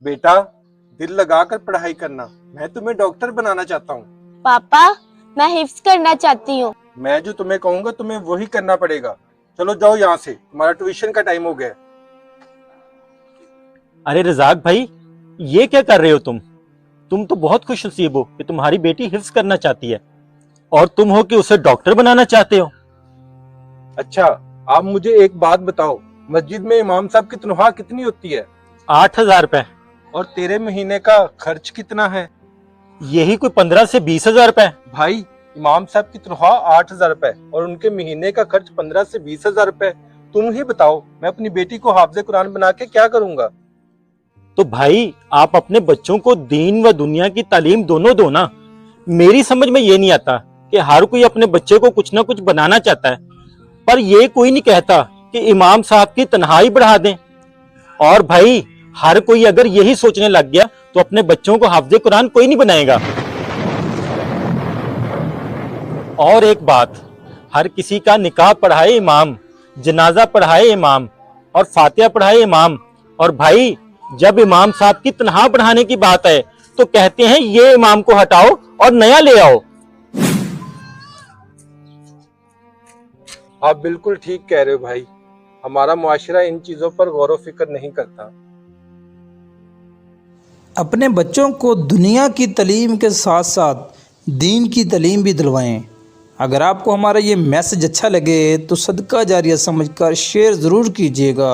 बेटा, दिल लगाकर पढ़ाई करना। मैं तुम्हें डॉक्टर बनाना चाहता हूँ। पापा, मैं हिफ्ज करना चाहती हूँ। मैं जो तुम्हें कहूंगा तुम्हें वही करना पड़ेगा। चलो जाओ यहाँ से, तुम्हारा ट्यूशन का टाइम हो गया है। अरे रजाक भाई, ये क्या कर रहे हो तुम तो बहुत खुश नसीब हो कि तुम्हारी बेटी हिफ्ज करना चाहती है, और तुम हो कि उसे डॉक्टर बनाना चाहते हो। अच्छा, आप मुझे एक बात बताओ, मस्जिद में इमाम साहब की तनख्वाह कितनी होती है? 8,000 रुपए। और तेरे महीने का खर्च कितना है? यही कोई 15 से 20,000 रुपए। भाई, इमाम साहब की तनख्वाह 8,000 रुपए और उनके महीने का खर्च 15 से 20,000 रुपए। तुम ही बताओ, मैं अपनी बेटी को हाफिज कुरान बना के क्या करूंगा? तो भाई, आप अपने बच्चों को दीन व दुनिया की तालीम दोनों दो ना। मेरी समझ में ये नहीं आता कि हर कोई अपने बच्चे को कुछ ना कुछ बनाना चाहता है, पर ये कोई नहीं कहता कि इमाम साहब की तन्हाई बढ़ा दें। और भाई, हर कोई अगर यही सोचने लग गया तो अपने बच्चों को हाफिज कुरान कोई नहीं बनाएगा। और एक बात, हर किसी का निकाह पढ़ाए इमाम, जनाजा पढ़ाए इमाम, और फातिहा पढ़ाए इमाम। और भाई, जब इमाम साहब की तनख्वाह बढ़ाने की बात है तो कहते हैं ये इमाम को हटाओ और नया ले आओ। आप बिल्कुल ठीक कह रहे हो भाई, हमारा मुआशरा इन चीजों पर गौर व फिक्र नहीं करता। अपने बच्चों को दुनिया की तालीम के साथ साथ दीन की तालीम भी दिलवाएं। अगर आपको हमारा ये मैसेज अच्छा लगे तो सदका जारिया समझकर शेयर ज़रूर कीजिएगा।